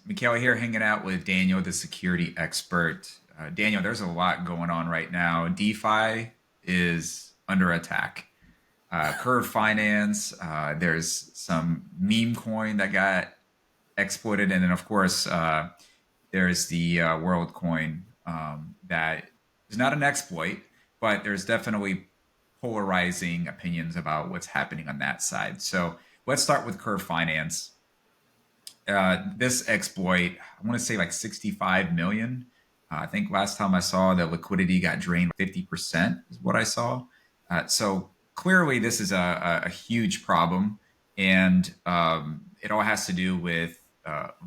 Mikhail here, hanging out with Daniel, the security expert. Daniel, there's a lot going on right now. DeFi is under attack. Curve Finance, there's some meme coin that got exploited, and then of course there's the WorldCoin that is not an exploit, but there's definitely polarizing opinions about what's happening on that side. So let's start with Curve Finance. This exploit, I want to say like 65 million. I think last time I saw the liquidity got drained 50% is what I saw. So clearly, this is a huge problem, and it all has to do with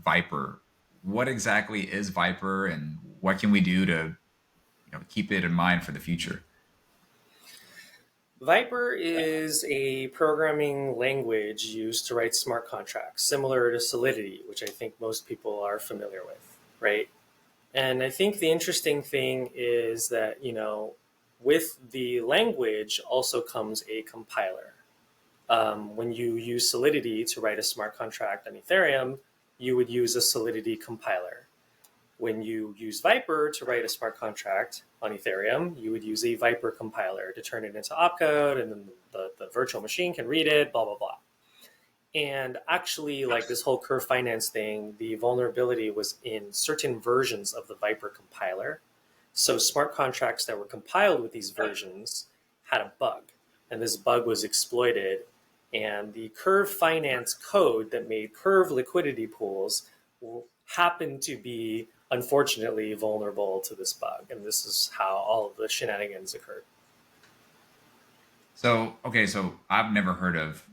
Viper. What exactly is Viper, and what can we do to keep it in mind for the future? Viper is a programming language used to write smart contracts, similar to Solidity, which I think most people are familiar with, right? And I think the interesting thing is that, with the language also comes a compiler. When you use Solidity to write a smart contract on Ethereum, you would use a Solidity compiler. When you use Viper to write a smart contract on Ethereum, you would use a Viper compiler to turn it into opcode, and then the virtual machine can read it, blah, blah, blah. And actually, like this whole Curve Finance thing, the vulnerability was in certain versions of the Viper compiler. So smart contracts that were compiled with these versions had a bug, and this bug was exploited. And the Curve Finance code that made Curve liquidity pools happened to be, unfortunately, vulnerable to this bug. And this is how all of the shenanigans occurred. So, okay, so I've never heard of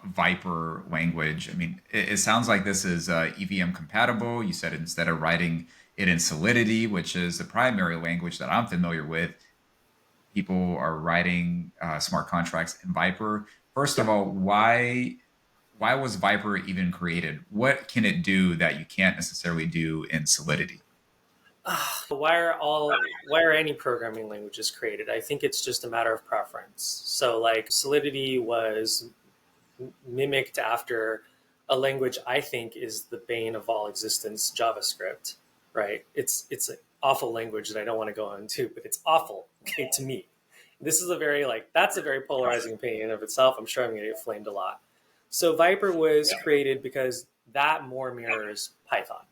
Viper language. I mean, it sounds like this is EVM compatible. You said instead of writing it in Solidity, which is the primary language that I'm familiar with, people are writing smart contracts in Viper. First of Yep. all, why was Viper even created? What can it do that you can't necessarily do in Solidity? Why are any programming languages created? I think it's just a matter of preference. So like Solidity was mimicked after a language I think is the bane of all existence, JavaScript, right? It's an awful language that I don't want to go into, but it's awful, okay, to me. This is a very that's a very polarizing opinion of itself. I'm sure I'm going to get flamed a lot. So Viper was created because that more mirrors Python.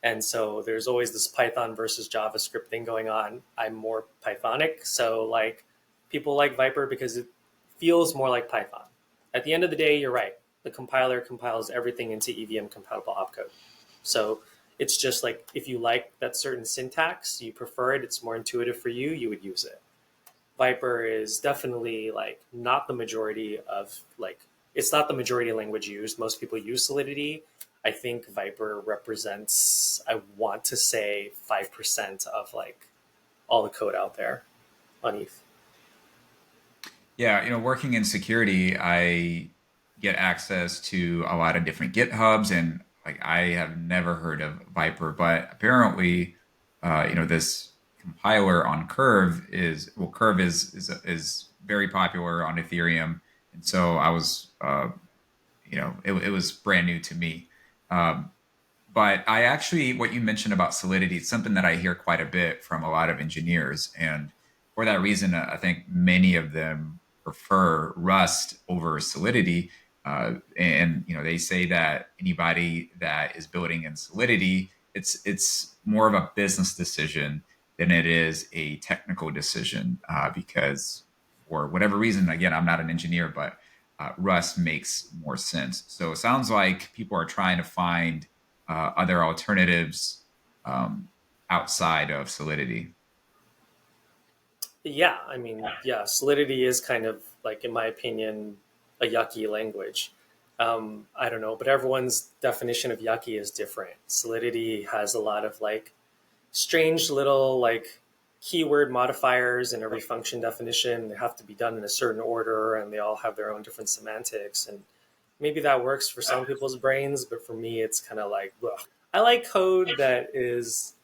And so there's always this Python versus JavaScript thing going on. I'm more Pythonic, so like people like Viper because it feels more like Python. At the end of the day, you're right. The compiler compiles everything into EVM compatible opcode. So it's just like if you like that certain syntax, you prefer it, it's more intuitive for you, you would use it. Viper is definitely like not the majority of it's not the majority language used. Most people use Solidity. I think Viper represents, I want to say, 5% of like all the code out there on ETH. Yeah, working in security, I get access to a lot of different GitHubs, and like I have never heard of Viper, but apparently, this compiler on Curve is very popular on Ethereum, and so I was, it was brand new to me. Um, but I actually, what you mentioned about Solidity, it's something that I hear quite a bit from a lot of engineers. And for that reason, I think many of them prefer Rust over Solidity. And they say that anybody that is building in Solidity, it's more of a business decision than it is a technical decision, because for whatever reason, again, I'm not an engineer, but Rust makes more sense. So it sounds like people are trying to find other alternatives um, outside of Solidity. Yeah, I mean, yeah, Solidity is kind of like, in my opinion, a yucky language. I don't know, but everyone's definition of yucky is different. Solidity has a lot of like strange little like keyword modifiers in every function definition. They have to be done in a certain order, and they all have their own different semantics. And maybe that works for some people's brains, but for me, it's kind of like, ugh. I like code that is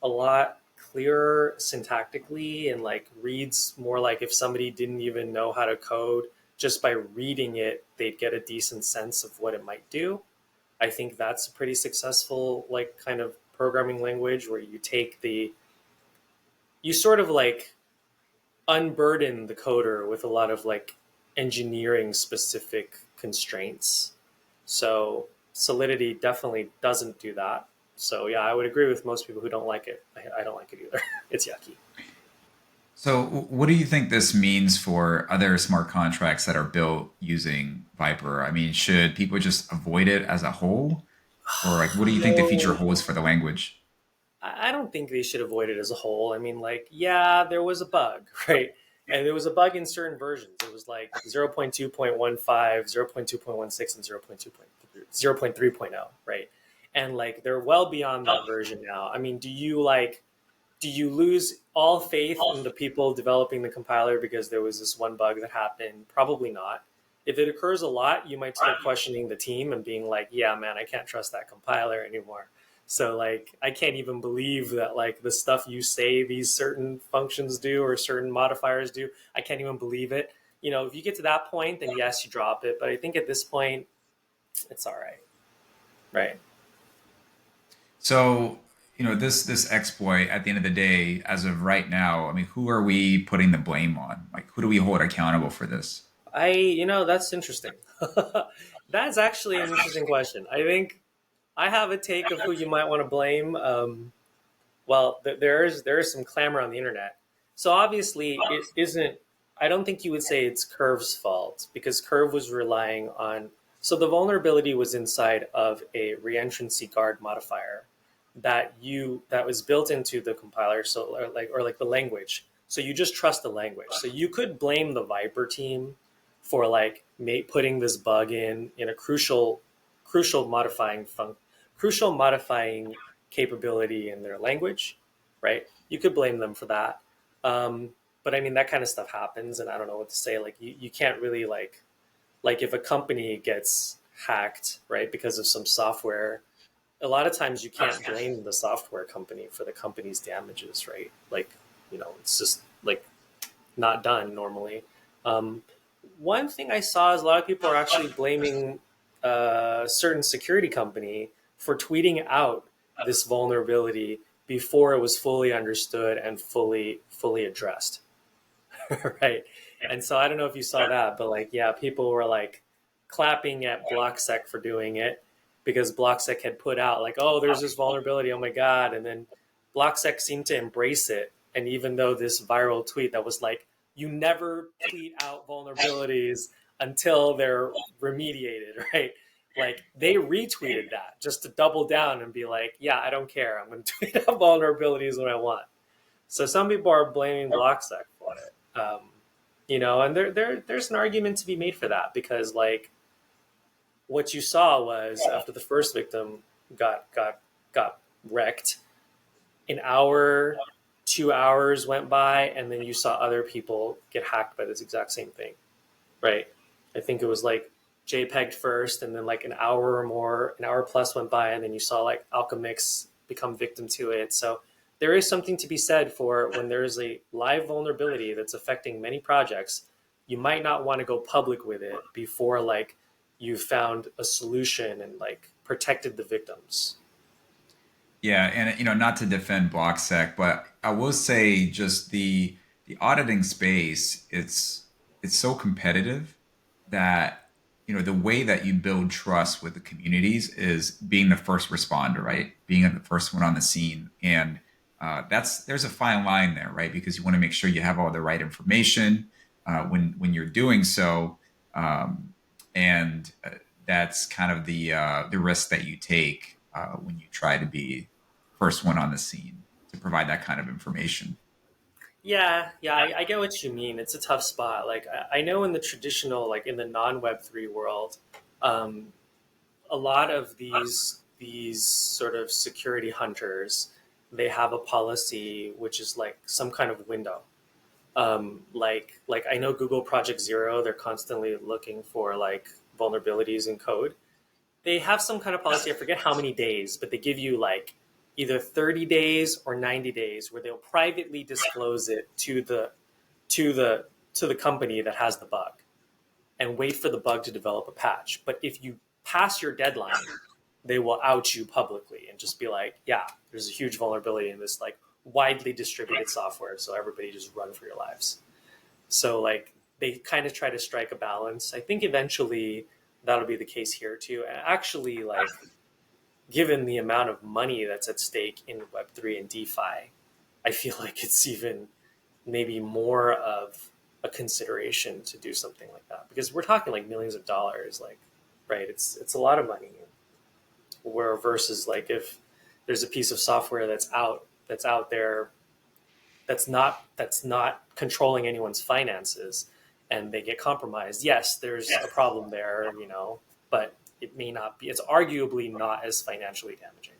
a lot clearer syntactically and like reads more like if somebody didn't even know how to code, just by reading it, they'd get a decent sense of what it might do. I think that's a pretty successful like kind of programming language where you sort of like unburden the coder with a lot of like engineering specific constraints. So Solidity definitely doesn't do that. So yeah, I would agree with most people who don't like it. I don't like it either. It's yucky. So, what do you think this means for other smart contracts that are built using Viper? I mean, should people just avoid it as a whole? Or like, what do you think the future No, holds for the language? I don't think they should avoid it as a whole. I mean, like, yeah, there was a bug, right? And there was a bug in certain versions. It was like 0.2.15, 0.2.16, and 0.3.0, right? And like they're well beyond that version now. I mean, do you lose all faith in the people developing the compiler because there was this one bug that happened? Probably not. If it occurs a lot, you might start questioning the team and being like, yeah, man, I can't trust that compiler anymore. So like I can't even believe that like the stuff you say these certain functions do or certain modifiers do, I can't even believe it. You know, if you get to that point, then yes, you drop it. But I think at this point, it's all right. Right. So, this exploit at the end of the day, as of right now, I mean, who are we putting the blame on? Like, who do we hold accountable for this? That's interesting. That's actually an interesting question. I think I have a take of who you might want to blame. There is some clamor on the internet. So obviously, it isn't. I don't think you would say it's Curve's fault because Curve was relying on. So the vulnerability was inside of a reentrancy guard modifier that was built into the compiler. So or like the language. So you just trust the language. So you could blame the Viper team for like putting this bug in a crucial modifying capability in their language, right? You could blame them for that. Um, but I mean, that kind of stuff happens, and I don't know what to say. Like, you can't really like if a company gets hacked, right, because of some software, a lot of times you can't blame the software company for the company's damages, right? Like, it's just like not done normally. Um, One thing I saw is a lot of people are actually blaming a certain security company for tweeting out this vulnerability before it was fully understood and fully addressed, right? And so I don't know if you saw that, but like, yeah, people were like clapping at BlockSec for doing it because BlockSec had put out like, oh, there's this vulnerability, oh my god, and then BlockSec seemed to embrace it. And even though this viral tweet that was like, you never tweet out vulnerabilities until they're remediated, right? Like they retweeted that just to double down and be like, yeah, I don't care. I'm going to tweet out vulnerabilities when I want. So some people are blaming BlockSec for it. And there's an argument to be made for that because like what you saw was after the first victim got wrecked, an hour, 2 hours went by, and then you saw other people get hacked by this exact same thing, right? I think it was like JPEG first, and then like an hour plus went by, and then you saw like Alchemix become victim to it. So there is something to be said for when there is a live vulnerability that's affecting many projects, you might not want to go public with it before like you found a solution and like protected the victims. Yeah, and not to defend BlockSec, but I will say just the auditing space, it's so competitive that the way that you build trust with the communities is being the first responder, right? Being the first one on the scene, and there's a fine line there, right? Because you want to make sure you have all the right information when you're doing so, um, and that's kind of the risk that you take when you try to be first one on the scene to provide that kind of information. Yeah, I get what you mean. It's a tough spot. Like I know in the traditional, like in the non-Web3 world, um, a lot of these sort of security hunters, they have a policy which is like some kind of window. Like I know Google Project Zero, they're constantly looking for like vulnerabilities in code. They have some kind of policy. I forget how many days, but they give you like either 30 days or 90 days where they'll privately disclose it to the to the company that has the bug and wait for the bug to develop a patch. But if you pass your deadline, they will out you publicly and just be like, yeah, there's a huge vulnerability in this like widely distributed software, so everybody just run for your lives. So like they kind of try to strike a balance. I think eventually that'll be the case here too. And actually, like given the amount of money that's at stake in Web3 and DeFi, I feel like it's even maybe more of a consideration to do something like that, because we're talking like millions of dollars, like, right? It's a lot of money. Where versus like if there's a piece of software that's out there that's not controlling anyone's finances and they get compromised, yes, there's a problem there, but it may not be. It's arguably not as financially damaging.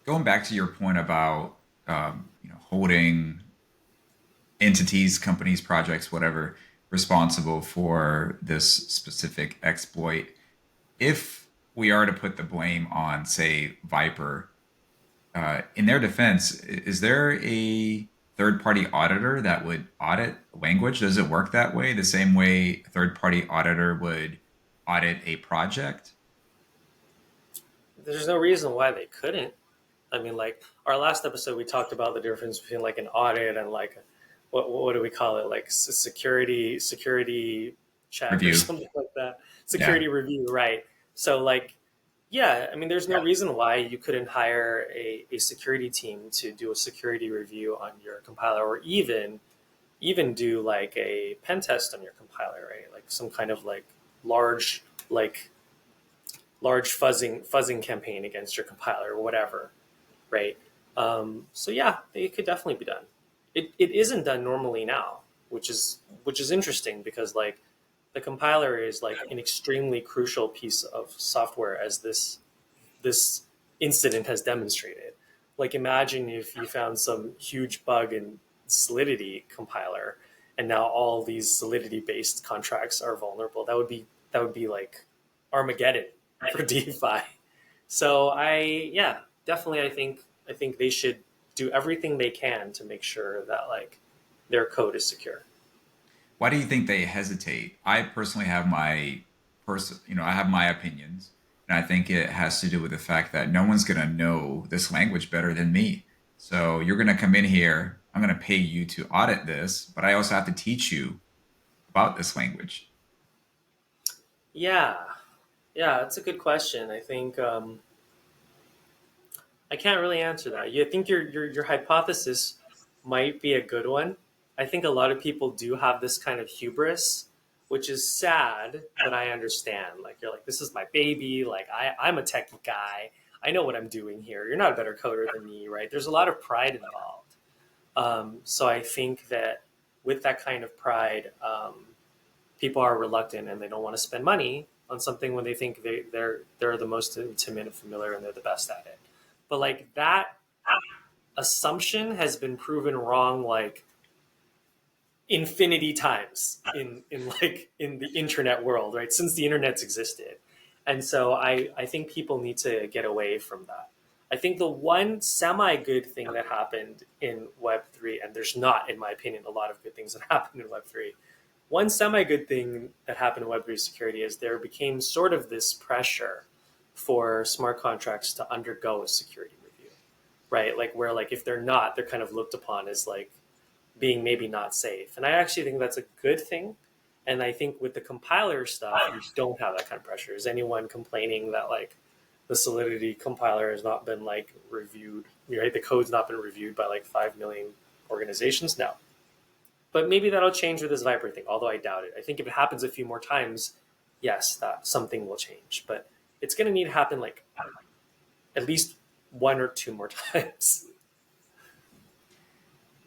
Going back to your point about holding entities, companies, projects, whatever, responsible for this specific exploit. If we are to put the blame on, say, Viper, in their defense, is there a third party auditor that would audit language? Does it work that way? The same way a third party auditor would audit a project? There's no reason why they couldn't. I mean, like our last episode, we talked about the difference between like an audit and like what do we call it? Like security check or Review. something like that. Yeah. Security review, right? So like, yeah, I mean, there's no reason why you couldn't hire a security team to do a security review on your compiler, or even do like a pen test on your compiler, right? Like some kind of large like large fuzzing campaign against your compiler or whatever, right? So yeah, it could definitely be done. It isn't done normally now, which is interesting because like the compiler is like an extremely crucial piece of software, as this incident has demonstrated. Like imagine if you found some huge bug in Solidity compiler, and now all these Solidity based contracts are vulnerable. That would be like Armageddon for DeFi. So yeah, definitely I think they should do everything they can to make sure that like their code is secure. Why do you think they hesitate? I personally have I have my opinions, and I think it has to do with the fact that no one's going to know this language better than me. So you're going to come in here, I'm going to pay you to audit this, but I also have to teach you about this language. Yeah, yeah, that's a good question. I think I can't really answer that. I think your hypothesis might be a good one. I think a lot of people do have this kind of hubris, which is sad, but I understand. Like you're like, this is my baby. Like I'm a techie guy. I know what I'm doing here. You're not a better coder than me, right? There's a lot of pride involved. So I think that with that kind of pride, people are reluctant and they don't want to spend money on something when they think they're the most intimate and familiar and they're the best at it. But like that assumption has been proven wrong like infinity times in the internet world, right? Since the internet's existed. And so I think people need to get away from that. I think the one semi good thing that happened in Web3, and there's not, in my opinion, a lot of good things that happened in Web3. One semi good thing that happened in Web3 security is there became sort of this pressure for smart contracts to undergo a security review, right? Like where like if they're not, they're kind of looked upon as like being maybe not safe. And I actually think that's a good thing. And I think with the compiler stuff, you don't have that kind of pressure. Is anyone complaining that like the Solidity compiler has not been like reviewed, right? The code's not been reviewed by like 5 million organizations? No. But maybe that'll change with this Viper thing, although I doubt it. I think if it happens a few more times, yes, that something will change. But it's going to need to happen like at least one or two more times.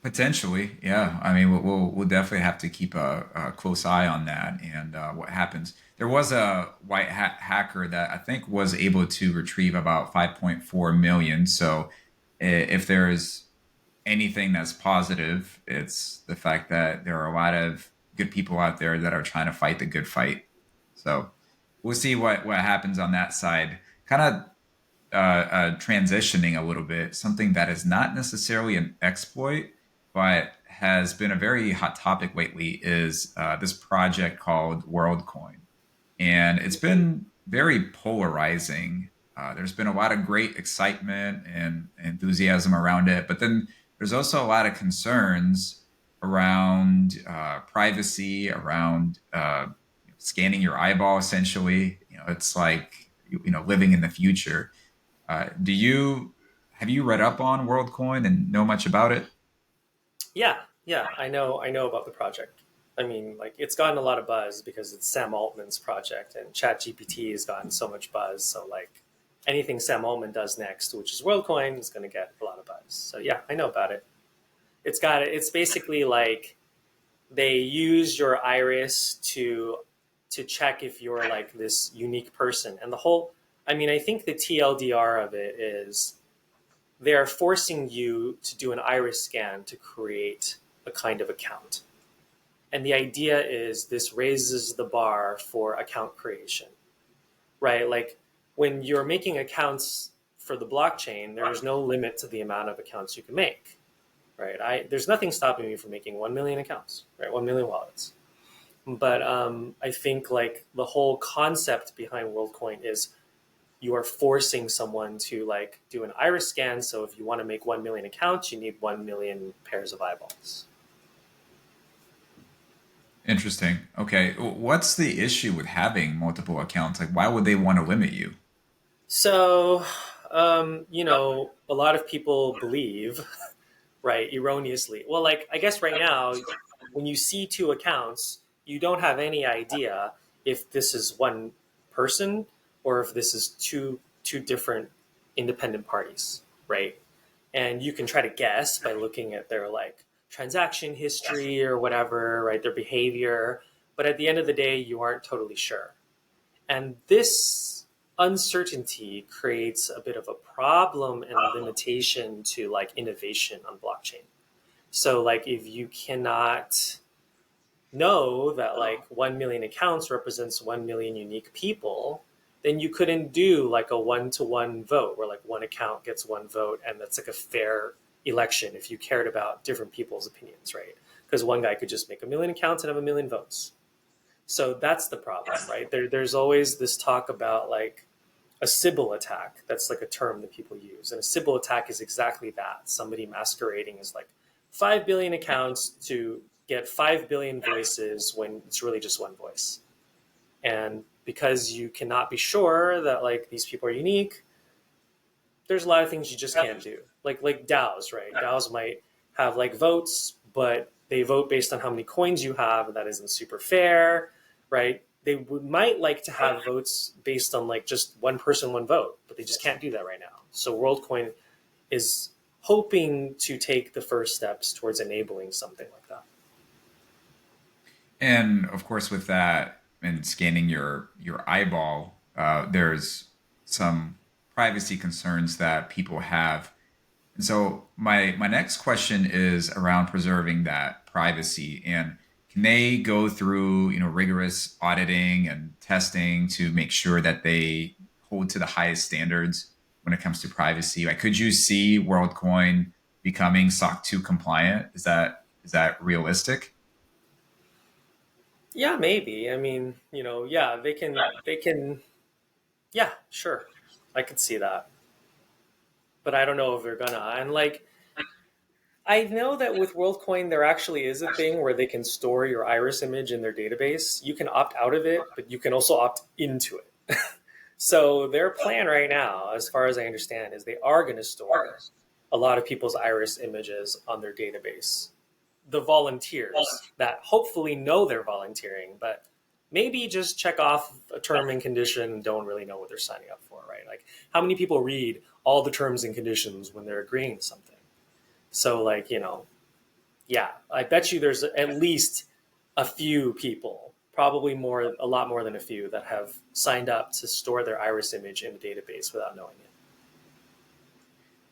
Potentially, yeah. I mean, we'll definitely have to keep a close eye on that and what happens. There was a white hat hacker that I think was able to retrieve about 5.4 million. So if there's anything that's positive, it's the fact that there are a lot of good people out there that are trying to fight the good fight. So we'll see what happens on that side. Kind of transitioning a little bit, something that is not necessarily an exploit, but has been a very hot topic lately is this project called WorldCoin. And it's been very polarizing. There's been a lot of great excitement and enthusiasm around it, but then there's also a lot of concerns around privacy, around scanning your eyeball. Essentially, it's like living in the future. Do you have you read up on WorldCoin and know much about it? Yeah, yeah, I know about the project. I mean, like it's gotten a lot of buzz because it's Sam Altman's project, and ChatGPT has gotten so much buzz. So like anything Sam Altman does next, which is WorldCoin, is going to get a lot of buzz. So yeah, I know about it. It's basically like they use your iris to check if you're like this unique person, and the whole. I mean, I think the TLDR of it is they are forcing you to do an iris scan to create a kind of account. And the idea is this raises the bar for account creation, right? Like when you're making accounts for the blockchain, there's no limit to the amount of accounts you can make, right? There's nothing stopping me from making 1 million accounts, right? 1 million wallets. But I think like the whole concept behind WorldCoin is you are forcing someone to like do an iris scan. So if you want to make 1 million accounts, you need 1 million pairs of eyeballs. Interesting. Okay, what's the issue with having multiple accounts? Like, why would they want to limit you? So, a lot of people believe, right, erroneously. Well, like, I guess right now, when you see two accounts, you don't have any idea if this is one person or if this is two different independent parties, right? And you can try to guess by looking at their like transaction history or whatever, right, their behavior. But at the end of the day, you aren't totally sure. And this uncertainty creates a bit of a problem and a limitation to like innovation on blockchain. So like if you cannot know that like 1 million accounts represents 1 million unique people, then you couldn't do like a one-to-one vote where like one account gets one vote and that's like a fair election if you cared about different people's opinions, right? Because one guy could just make 1 million accounts and have 1 million votes. So that's the problem, right? There's always this talk about like a Sybil attack. That's like a term that people use. And a Sybil attack is exactly that. Somebody masquerading as like 5 billion accounts to get 5 billion voices when it's really just one voice. And because you cannot be sure that like these people are unique, there's a lot of things you just can't do. Like DAOs, right? DAOs might have like votes, but they vote based on how many coins you have, and that isn't super fair, right? Might like to have votes based on like just one person, one vote, but they just can't do that right now. So WorldCoin is hoping to take the first steps towards enabling something like that. And of course, with that and scanning your eyeball, there's some privacy concerns that people have. And so my next question is around preserving that privacy. And can they go through rigorous auditing and testing to make sure that they hold to the highest standards when it comes to privacy? Like, could you see WorldCoin becoming SOC 2 compliant? Is that realistic? Yeah, maybe. I mean, yeah, yeah, sure. I could see that. But I don't know if they're gonna. And like I know that with WorldCoin, there actually is a thing where they can store your iris image in their database. You can opt out of it, but you can also opt into it. So their plan right now, as far as I understand, is they are going to store a lot of people's iris images on their database. The volunteers that hopefully know they're volunteering, but maybe just check off a term and condition and don't really know what they're signing up for, right? Like how many people read all the terms and conditions when they're agreeing to something? So like, yeah, I bet you there's at least a few people, probably more, a lot more than a few, that have signed up to store their iris image in the database without knowing it.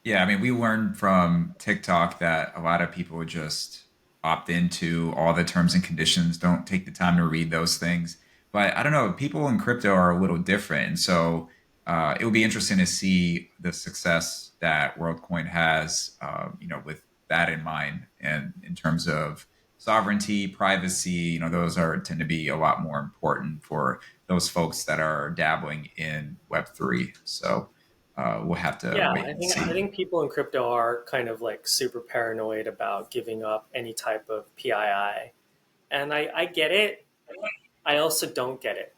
Yeah, I mean, we learned from TikTok that a lot of people just opt into all the terms and conditions, don't take the time to read those things. But I don't know, people in crypto are a little different. And so it will be interesting to see the success that WorldCoin has, with that in mind. And in terms of sovereignty, privacy, those are tend to be a lot more important for those folks that are dabbling in Web3. So we'll have to Yeah, wait and I see. think people in crypto are kind of like super paranoid about giving up any type of PII. And I get it. I also don't get it.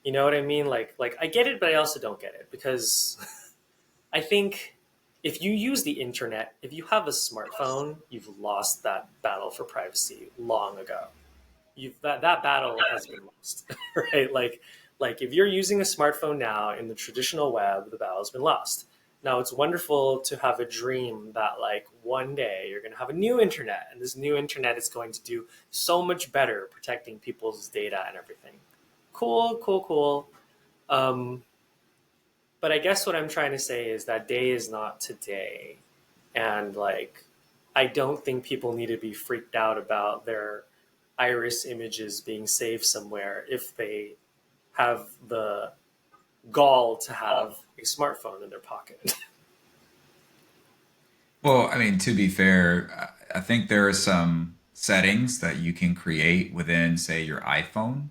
You know what I mean? Like I get it, but I also don't get it because I think if you use the internet, if you have a smartphone, you've lost that battle for privacy long ago. You've that battle has been lost, right? Like if you're using a smartphone now in the traditional web, the battle's been lost. Now it's wonderful to have a dream that like one day you're going to have a new internet, and this new internet is going to do so much better protecting people's data and everything. Cool, cool, cool. Um, but I guess what I'm trying to say is that day is not today. And like, I don't think people need to be freaked out about their iris images being saved somewhere if they have the gall to have a smartphone in their pocket. Well, I mean, to be fair, I think there are some settings that you can create within, say, your iPhone.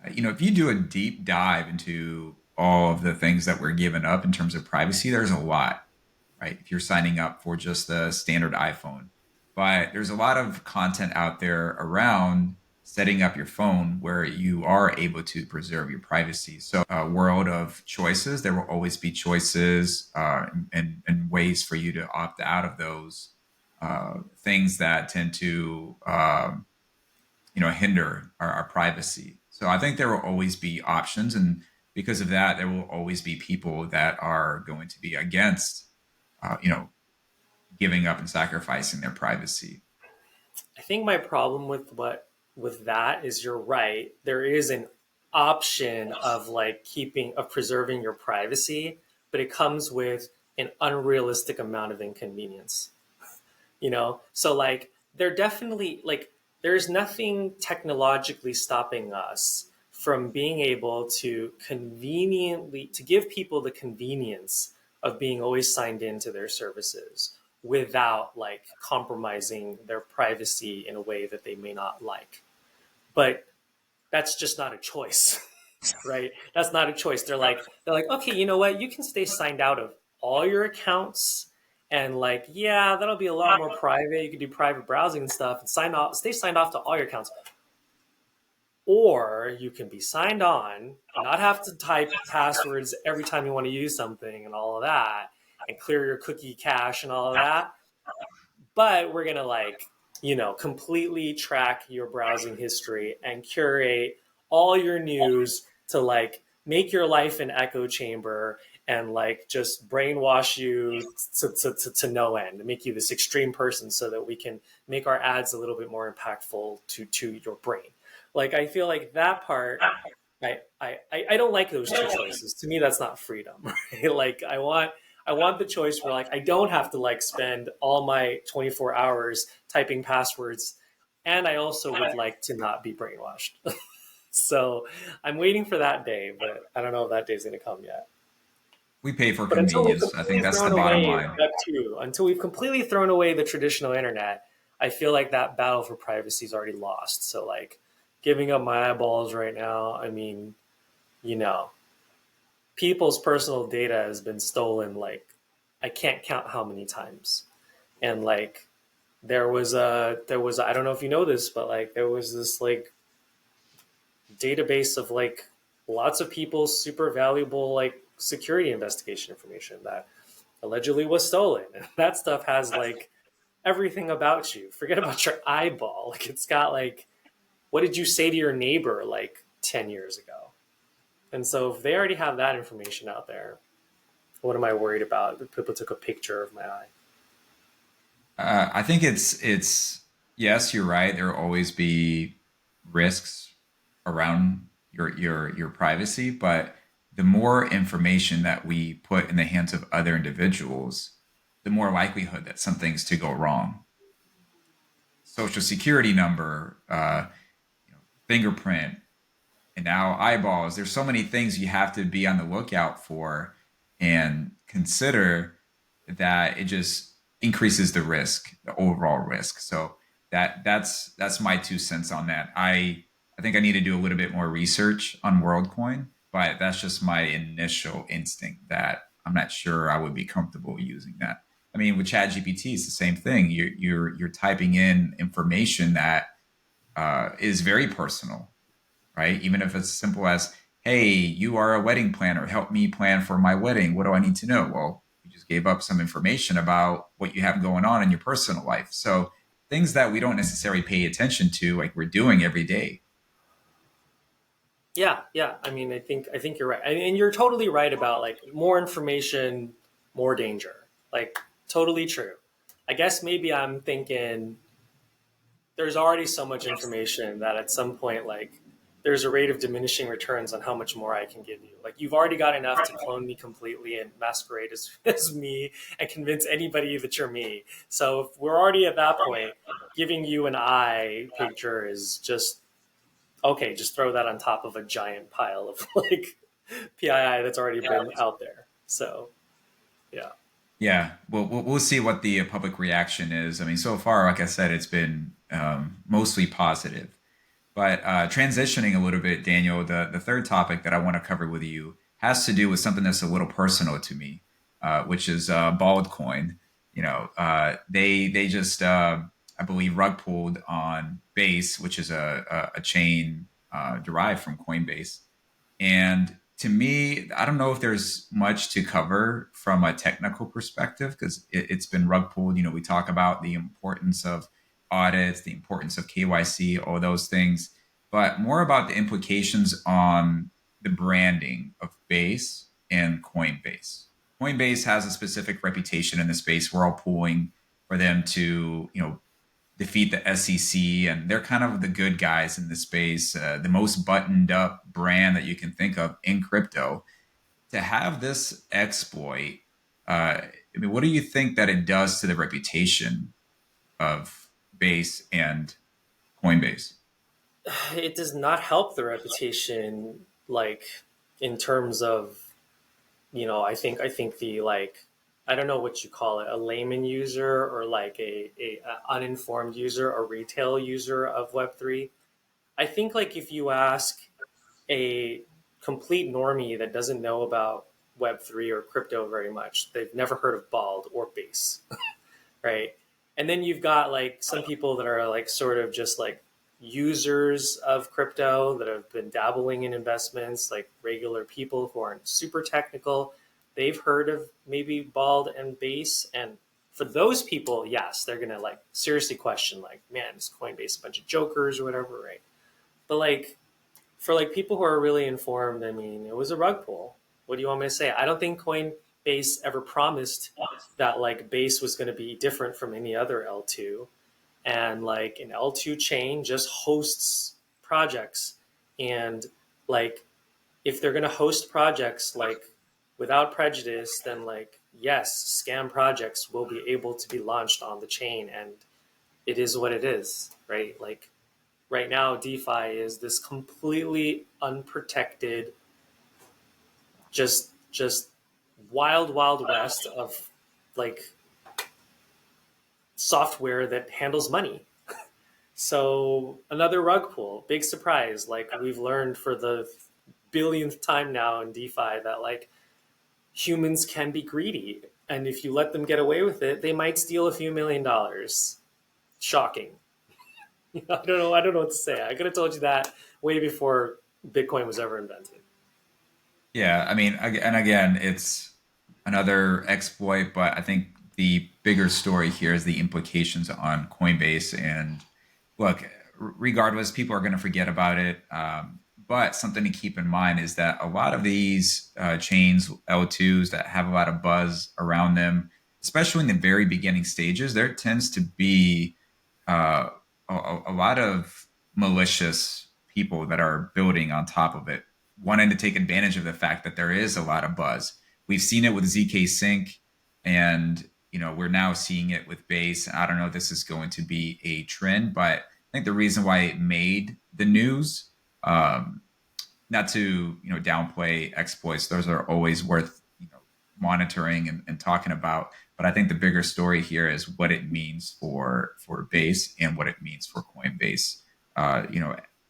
If you do a deep dive into all of the things that we're giving up in terms of privacy, there's a lot, right? If you're signing up for just the standard iPhone. But there's a lot of content out there around setting up your phone where you are able to preserve your privacy. So, a world of choices, there will always be choices and ways for you to opt out of those things that tend to hinder our privacy. So I think there will always be options, and because of that, there will always be people that are going to be against, giving up and sacrificing their privacy. I think my problem with that is you're right. There is an option of like keeping of preserving your privacy, but it comes with an unrealistic amount of inconvenience. So like they're definitely like there's nothing technologically stopping us from being able to conveniently to give people the convenience of being always signed into their services without like compromising their privacy in a way that they may not like, but that's just not a choice. Right? That's not a choice. They're like, okay, you know what? You can stay signed out of all your accounts, and like, yeah, that'll be a lot more private. You can do private browsing and stuff, and stay signed off to all your accounts. Or you can be signed on, not have to type passwords every time you want to use something and all of that, and clear your cookie cache and all of that, but we're gonna like completely track your browsing history and curate all your news to like make your life an echo chamber and like just brainwash you to no end and make you this extreme person so that we can make our ads a little bit more impactful to your brain. Like I feel like that part I don't like those two choices. To me, that's not freedom, right? Like I want the choice where like I don't have to like spend all my 24 hours typing passwords, and I also would like to not be brainwashed. So I'm waiting for that day, but I don't know if that day's going to come yet. We pay for But until we've convenience. I think completely that's the thrown bottom away line. Web2, until we've completely thrown away the traditional internet, I feel like that battle for privacy is already lost. So like giving up my eyeballs right now, I mean, you know, people's personal data has been stolen like I can't count how many times. And like there was I don't know if you know this, but like there was this like database of like lots of people's super valuable like security investigation information that allegedly was stolen. And that stuff has like everything about you. Forget about your eyeball. Like it's got like what did you say to your neighbor like 10 years ago? And so if they already have that information out there, what am I worried about? People took a picture of my eye. I think it's yes, you're right. There will always be risks around your privacy, but the more information that we put in the hands of other individuals, the more likelihood that something's to go wrong. Social security number, fingerprint, and now eyeballs. There's so many things you have to be on the lookout for and consider that it just increases the risk, the overall risk. So that's my 2 cents on that. I I think I need to do a little bit more research on WorldCoin, but that's just my initial instinct that I'm not sure I would be comfortable using that. I mean, with ChatGPT, it's the same thing. You're typing in information that is very personal, right? Even if it's simple as, "Hey, you are a wedding planner. Help me plan for my wedding. What do I need to know?" Well, you just gave up some information about what you have going on in your personal life. So things that we don't necessarily pay attention to, like we're doing every day. Yeah, yeah. I mean, I think you're right, and you're totally right about like more information, more danger. Like totally true. I guess maybe I'm thinking there's already so much information that at some point, like there's a rate of diminishing returns on how much more I can give you. Like you've already got enough to clone me completely and masquerade as me and convince anybody that you're me. So if we're already at that point, giving you an eye picture is just okay, just throw that on top of a giant pile of like PII that's already been out there. So yeah, Yeah, we'll see what the public reaction is. I mean, so far, like I said, it's been mostly positive. But transitioning a little bit, Daniel, the third topic that I want to cover with you has to do with something that's a little personal to me, which is bald coin. They just I believe rug pulled on Base, which is a chain derived from Coinbase. And to me, I don't know if there's much to cover from a technical perspective because it's been rug pulled. We talk about the importance of audits, the importance of KYC, all those things, but more about the implications on the branding of Base and Coinbase. Coinbase has a specific reputation in the space. We're all pulling for them to, defeat the SEC, and they're kind of the good guys in the space, the most buttoned up brand that you can think of in crypto. To have this exploit, I mean, what do you think that it does to the reputation of Base and Coinbase? it does not help the reputation like in terms of I think the like I don't know what you call it, a layman user or like a uninformed user, a retail user of Web3. I think like if you ask a complete normie that doesn't know about Web3 or crypto very much, they've never heard of Bald or Base, right? And then you've got like some people that are like sort of just like users of crypto that have been dabbling in investments, like regular people who aren't super technical. They've heard of maybe Bald and Base. And for those people, yes, they're going to like seriously question, like, man, is Coinbase a bunch of jokers or whatever, right? But like for like people who are really informed, I mean, it was a rug pull. What do you want me to say? I don't think Coinbase ever promised that like Base was going to be different from any other L2, and like an L2 chain just hosts projects, and like if they're going to host projects like without prejudice, then like yes, scam projects will be able to be launched on the chain, and it is what it is, right? Like right now DeFi is this completely unprotected, just wild west of like software that handles money. So another rug pull, big surprise. Like we've learned for the billionth time now in DeFi that like humans can be greedy, and if you let them get away with it, they might steal a few $1 million. Shocking. I don't know. I don't know what to say. I could have told you that way before Bitcoin was ever invented. Yeah, I mean, and again, it's another exploit, but I think the bigger story here is the implications on Coinbase. And look, regardless, people are going to forget about it. But something to keep in mind is that a lot of these chains, L2s, that have a lot of buzz around them, especially in the very beginning stages, there tends to be uh, a lot of malicious people that are building on top of it, wanting to take advantage of the fact that there is a lot of buzz. We've seen it with ZK Sync, and we're now seeing it with Base. I don't know if this is going to be a trend, but I think the reason why it made the news, um, not to downplay exploits, those are always worth monitoring and talking about. But I think the bigger story here is what it means for Base and what it means for Coinbase.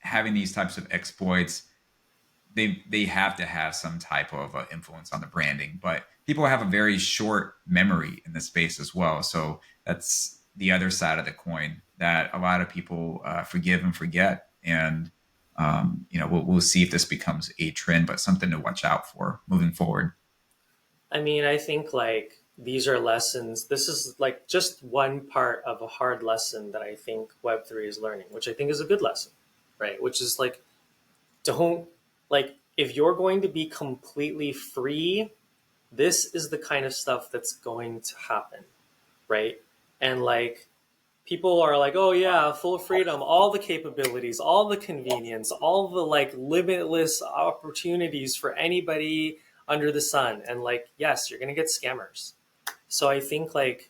having these types of exploits, they have to have some type of influence on the branding. But people have a very short memory in the space as well. So that's the other side of the coin that a lot of people forgive and forget. And we'll see if this becomes a trend, but something to watch out for moving forward. I mean, I think like these are lessons. This is like just one part of a hard lesson that I think Web3 is learning, which I think is a good lesson, right? Which is like, don't, like, if you're going to be completely free, this is the kind of stuff that's going to happen, right? And like, people are like, oh yeah, full freedom, all the capabilities, all the convenience, all the like limitless opportunities for anybody under the sun. And like, yes, you're gonna get scammers. So I think like,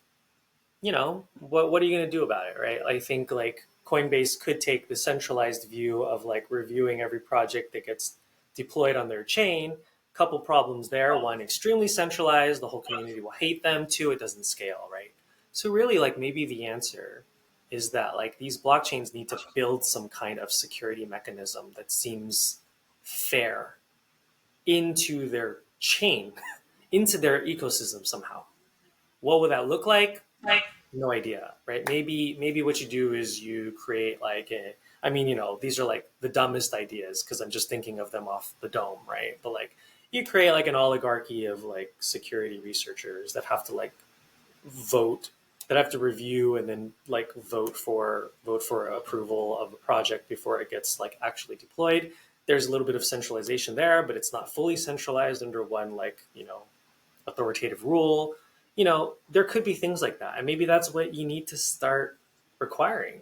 what are you gonna do about it, right? I think like Coinbase could take the centralized view of like reviewing every project that gets deployed on their chain. Couple problems there. One, extremely centralized, the whole community will hate them. Two, it doesn't scale, right? So really like maybe the answer is that like these blockchains need to build some kind of security mechanism that seems fair into their chain, into their ecosystem somehow. What would that look like? No idea, right? Maybe what you do is you create like a. I mean, these are like the dumbest ideas because I'm just thinking of them off the dome, right? But like you create like an oligarchy of like security researchers that have to like vote, that have to review and then like vote for approval of a project before it gets like actually deployed. There's a little bit of centralization there, but it's not fully centralized under one like authoritative rule. There could be things like that, and maybe that's what you need to start requiring.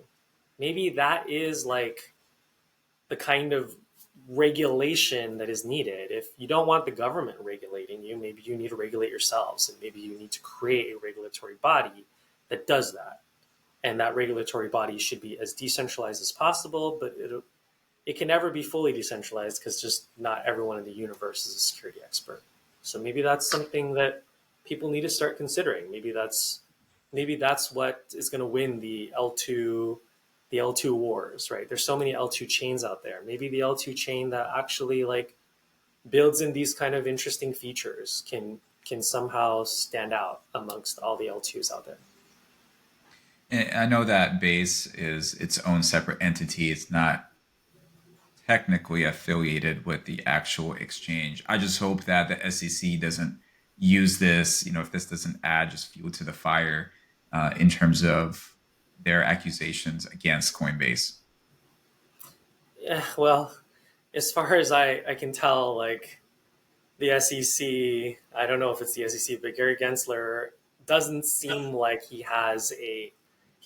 Maybe that is like the kind of regulation that is needed. If you don't want the government regulating you, maybe you need to regulate yourselves, and maybe you need to create a regulatory body that does that. And that regulatory body should be as decentralized as possible, but it can never be fully decentralized because just not everyone in the universe is a security expert. So maybe that's something that people need to start considering. Maybe that's what is going to win the L2 wars, right? There's so many L2 chains out there. Maybe the L2 chain that actually like builds in these kind of interesting features can somehow stand out amongst all the L2s out there. And I know that Base is its own separate entity. It's not technically affiliated with the actual exchange. I just hope that the SEC doesn't use this, if this doesn't add just fuel to the fire in terms of their accusations against Coinbase. Yeah, well, as far as I can tell, like the SEC, I don't know if it's the SEC, but Gary Gensler doesn't seem like he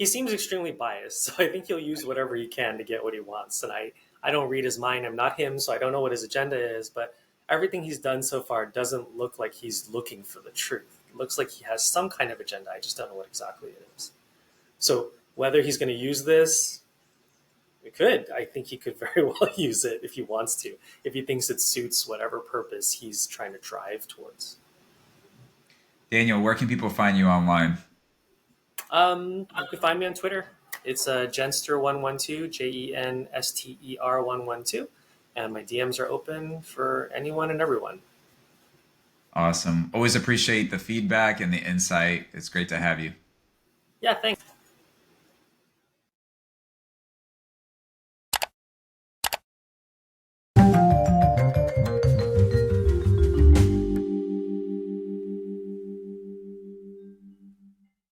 seems extremely biased. So I think he'll use whatever he can to get what he wants. And I don't read his mind. I'm not him, so I don't know what his agenda is. But everything he's done so far doesn't look like he's looking for the truth. It looks like he has some kind of agenda. I just don't know what exactly it is. So whether he's going to use this, we could. I think he could very well use it if he wants to, if he thinks it suits whatever purpose he's trying to drive towards. Daniel, where can people find you online? You can find me on Twitter. It's Genster112, Jenster112, and my DMs are open for anyone and everyone. Awesome. Always appreciate the feedback and the insight. It's great to have you. Yeah, thanks.